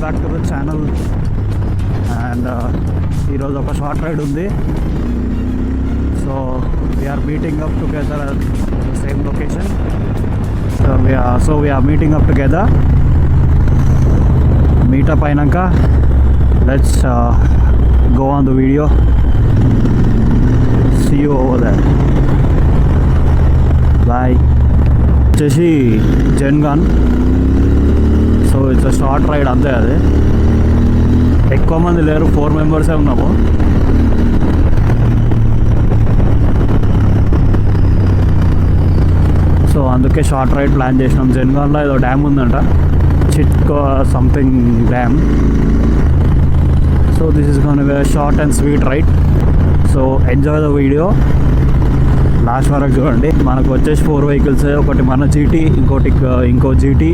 Back to the channel. And ఈరోజు ఒక short ride ఉంది. So we are meeting up together at the same location. So we are meeting up together. Meetup అయినాక let's go on the video. See you over there. Bye. వచ్చేసి జెన్గాన్. So it's a short ride అంతే. అది ఎక్కువ మంది లేరు, 4 మెంబర్సే ఉన్నాము. సో అందుకే షార్ట్ రైడ్ ప్లాన్ చేసినాం. జెన్గాన్లో ఏదో డ్యామ్ ఉందంట, చిట్కో something dam. So this is going to be a short and sweet ride. So enjoy the video. Last వరకు చూడండి. మనకు వచ్చేసి 4 వెహికల్స్. ఒకటి మన జీటీ, ఇంకో జీటీ,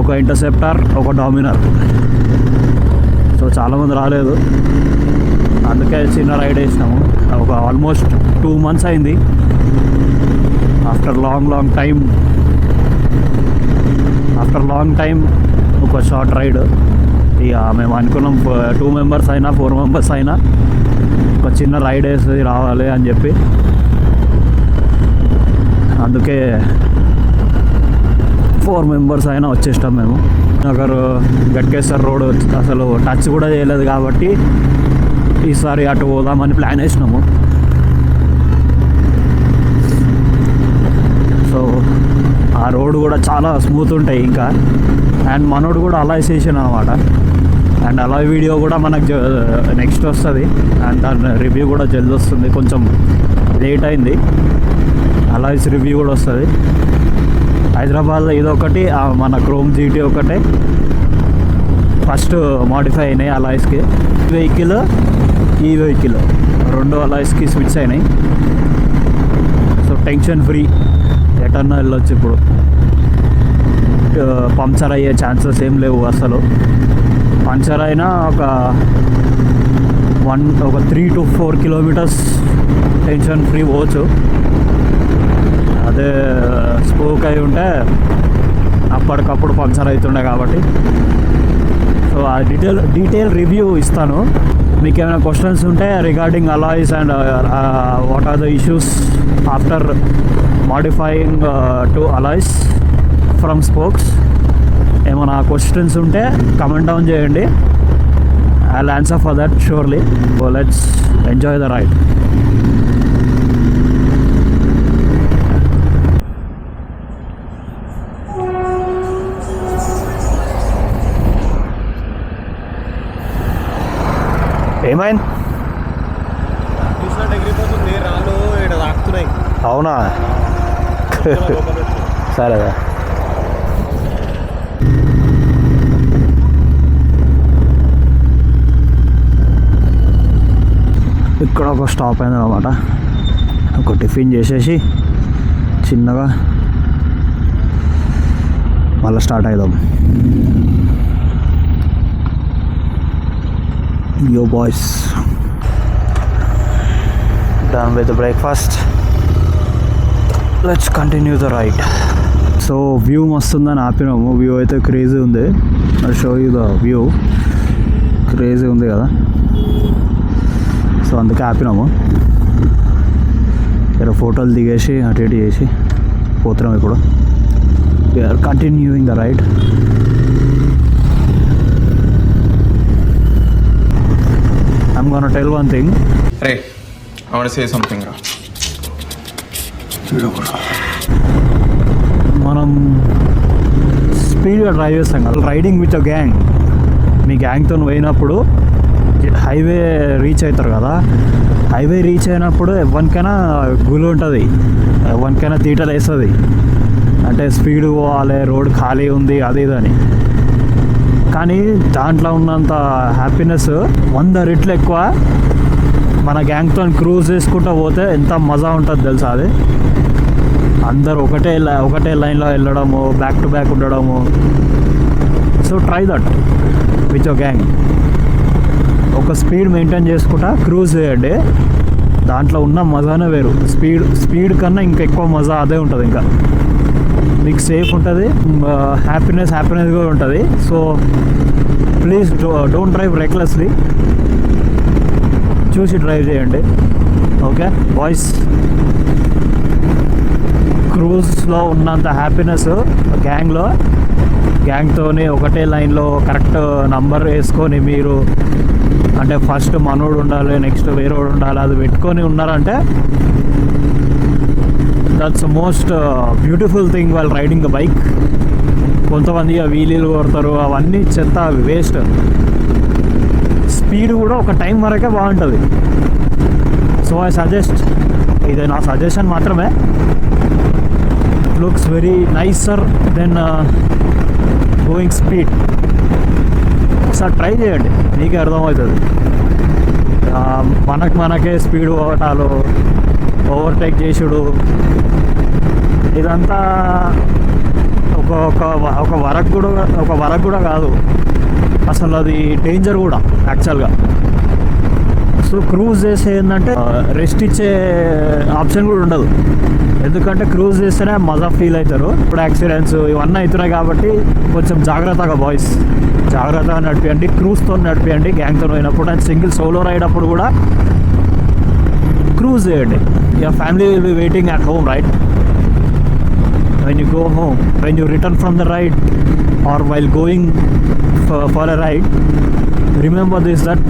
ఒక ఇంటర్సెప్టర్, ఒక డామినర్. సో చాలామంది రాలేదు, అందుకే చిన్న రైడ్ వేసినాము. ఒక ఆల్మోస్ట్ 2 months అయింది ఆఫ్టర్ లాంగ్ టైం ఒక షార్ట్ రైడ్. ఇక మేము అనుకున్నాం 2 members అయినా 4 members అయినా ఒక చిన్న రైడ్ వేసి రావాలి అని చెప్పి. అందుకే 4 members అయినా వచ్చేస్తాం మేము. నగర్ గట్కేశ్వర్ రోడ్ అసలు టచ్ కూడా చేయలేదు కాబట్టి ఈసారి అటు పోదామని ప్లాన్ వేసినాము. సో ఆ రోడ్ కూడా చాలా స్మూత్ ఉంటాయి ఇంకా. అండ్ మనోడు కూడా అలా వేసేసాను అనమాట. అండ్ అలా వీడియో కూడా మనకు నెక్స్ట్ వస్తుంది. అండ్ దాని రివ్యూ కూడా జల్ది వస్తుంది. కొంచెం లేట్ అయింది, అలా రివ్యూ కూడా వస్తుంది. హైదరాబాద్లో ఇదొకటి, మన క్రోమ్ జీటీ ఒకటే ఫస్ట్ మాడిఫై అయినాయి అలాయిస్కి. ఈ వెహికల్ 2 అలాయిస్కి స్విచ్ అయినాయి. సో టెన్షన్ ఫ్రీ, ఎటన్నా వెళ్ళొచ్చు. ఇప్పుడు పంక్చర్ అయ్యే ఛాన్సెస్ ఏం లేవు అసలు. పంక్చర్ అయినా ఒక 3 to 4 kilometers టెన్షన్ ఫ్రీ పోవచ్చు. అదే స్పోక్ అయి ఉంటే అప్పటికప్పుడు పంక్చర్ అవుతుండే కాబట్టి. సో ఆ డీటెయిల్ రివ్యూ ఇస్తాను. మీకు ఏమైనా క్వశ్చన్స్ ఉంటే regarding alloys and what are the issues after modifying to alloys from spokes, ఏమైనా క్వశ్చన్స్ ఉంటే కమెంట్ డౌన్ చేయండి. I will answer for that surely. So let's enjoy the ride. ఏమైంది? అవునా? సరే, ఇక్కడ ఒక స్టాప్ అయింది అనమాట. ఒక టిఫిన్ చేసేసి చిన్నగా మళ్ళీ స్టార్ట్ అవుదాం. Yo boys, done with the breakfast. Let's continue the ride. So view మస్తు ఉందని ఆపినాము. వ్యూ అయితే క్రేజీ ఉంది. I show you the view. Crazy ఉంది కదా, సో అందుకే ఆపినాము. ఇక్కడ ఫోటోలు దిగేసి అటు ఇటు చేసి పోతున్నాం. ఇప్పుడు we are continuing the ride. I'm gonna tell one thing. Hey, I want to say something. మనం స్పీడ్గా డ్రైవ్ చేస్తాం కదా, రైడింగ్ విత్ అ గ్యాంగ్. మీ గ్యాంగ్తో పోయినప్పుడు హైవే రీచ్ అవుతారు కదా. హైవే రీచ్ అయినప్పుడు ఎవరికైనా గులు ఉంటుంది, ఎవరికైనా తీటలు వేస్తుంది. అంటే స్పీడ్ పోవాలి, రోడ్ ఖాళీ ఉంది, అది ఇదని. కానీ దాంట్లో ఉన్నంత హ్యాపీనెస్ 100 రెట్లు ఎక్కువ మన గ్యాంగ్తో క్రూజ్ చేసుకుంటూ పోతే ఎంత మజా ఉంటుంది తెలుసా. అది అందరు ఒకటే లైన్లో వెళ్ళడము, బ్యాక్ టు బ్యాక్ ఉండడము. So try that with your gang. ఒక స్పీడ్ మెయింటైన్ చేసుకుంటా క్రూజ్ చేయండి. దాంట్లో ఉన్న మజానే వేరు. స్పీడ్ కన్నా ఇంకా ఎక్కువ మజా అదే ఉంటుంది. ఇంకా మీకు సేఫ్ ఉంటుంది, హ్యాపీనెస్ కూడా ఉంటుంది. సో ప్లీజ్ డోంట్ డ్రైవ్ రెక్లెస్లీ, చూసి డ్రైవ్ చేయండి. ఓకే బాయ్స్, క్రూజ్లో ఉన్నంత హ్యాపీనెస్ గ్యాంగ్తోని ఒకటే లైన్లో కరెక్ట్ నంబర్ వేసుకొని మీరు, అంటే ఫస్ట్ మనోడు ఉండాలి, నెక్స్ట్ వేరేవాడు ఉండాలి, అది పెట్టుకొని ఉన్నారంటే that's most beautiful thing while riding the bike. కొంతమంది వీలీలు కొడతారు, అవన్నీ చెత్త, వేస్ట్. స్పీడ్ కూడా ఒక టైం వరకే బాగుంటుంది. సో ఐ సజెస్ట్, ఇది నా సజెషన్ మాత్రమే, looks very nicer then going speed. ఒకసారి ట్రై చేయండి, మీకే అర్థమవుతుంది. మనకే స్పీడ్ పోవటాలు, ఓవర్టేక్ చేసుడు, ఇదంతా ఒక వరకు కూడా కాదు అసలు, అది డేంజర్ కూడా యాక్చువల్గా. సో క్రూజ్ చేసే ఏంటంటే రెస్ట్ ఇచ్చే ఆప్షన్ కూడా ఉండదు, ఎందుకంటే క్రూజ్ చేస్తేనే మజా ఫీల్ అవుతారు. ఇప్పుడు యాక్సిడెంట్స్ ఇవన్నీ అవుతున్నాయి కాబట్టి కొంచెం జాగ్రత్తగా బాయ్స్, జాగ్రత్తగా నడిపియండి, క్రూజ్తో నడిపియండి. గ్యాంగ్తో పోయినప్పుడు అండ్ సింగిల్ సోలో రైడ్ అప్పుడు కూడా క్రూజ్ చేయండి. Your family will be waiting at home, right? When you go home, when you return from the ride or while going for a ride, remember this, that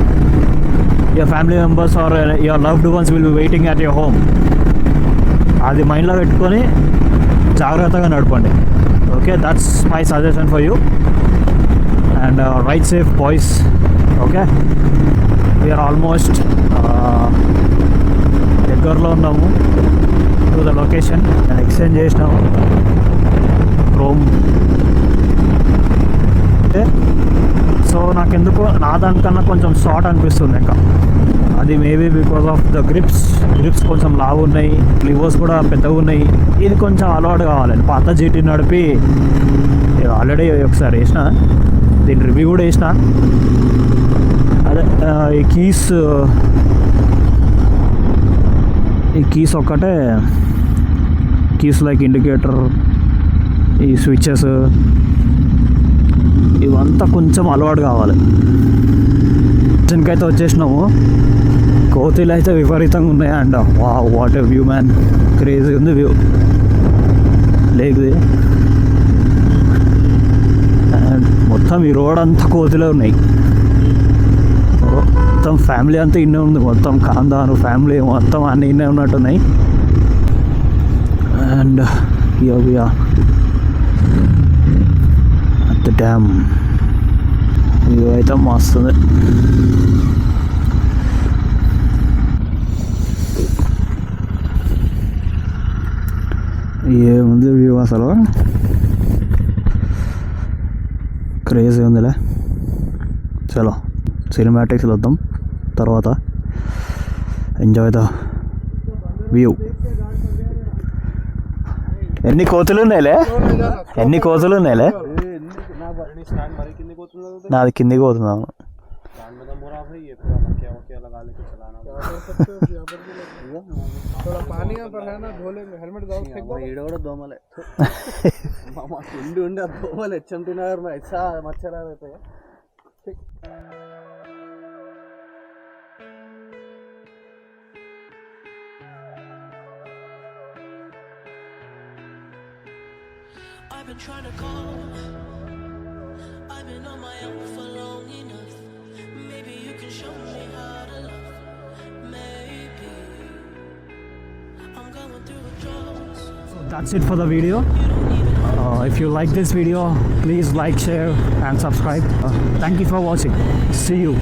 your family members or your loved ones will be waiting at your home. అది మైండ్లో పెట్టుకొని జాగ్రత్తగా నడపండి. Okay, that's my suggestion for you. And ride safe boys. Okay, we are almost దగ్గరలో ఉన్నాము to the location. నేను exchange చేసినాము chrome. So నాకెందుకో నా దానికన్నా కొంచెం షార్ట్ అనిపిస్తుంది ఇంకా. అది maybe because of the grips కొంచెం లావు ఉన్నాయి, లివర్స్ కూడా పెద్దగా ఉన్నాయి. ఇది కొంచెం అలవాటు కావాలండి. పాత జీటీ నడిపి ఆల్రెడీ ఒకసారి వేసిన, దీని రివ్యూ కూడా వేసిన. అదే ఈ కీస్ ఒక్కటే, కీస్ లైక్ ఇండికేటర్, ఈ స్విచెస్, ఇవంతా కొంచెం అలవాటు కావాలి. దీనికైతే వచ్చేసినాము. కోతిలు అయితే విపరీతంగా ఉన్నాయి and what a view man, crazy ఉంది వ్యూ లేకుది. అండ్ మొత్తం ఈ రోడ్ అంతా కోతిలే ఉన్నాయి. మొత్తం ఫ్యామిలీ అంతా ఇన్నే ఉంది, మొత్తం ఖాందాను ఫ్యామిలీ మొత్తం అన్నీ ఇన్నే ఉన్నట్టున్నాయి. And at the dam view అయితే మస్తుంది. ఏముంది వ్యూ అసలు, క్రేజీ ఉందిలే. చలో సినిమాటిక్స్ వద్దాం తర్వాత. Enjoy the view. ఎన్ని కోతులు ఉన్నాయిలే, నాది కిందికి పోతున్నాను. దోమలే ఉండి దోమలు హెచ్ఎంటీ నగర్ మచ్చరా అవుతాయి. I've been trying to call. I've been on my own for long enough. Maybe you can show me how to love. Maybe I'm going through a drought. So that's it for the video. If you like this video, please like, share and subscribe. Thank you for watching. See you.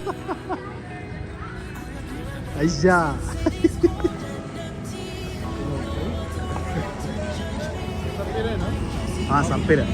Aisha. हाँ संपीर है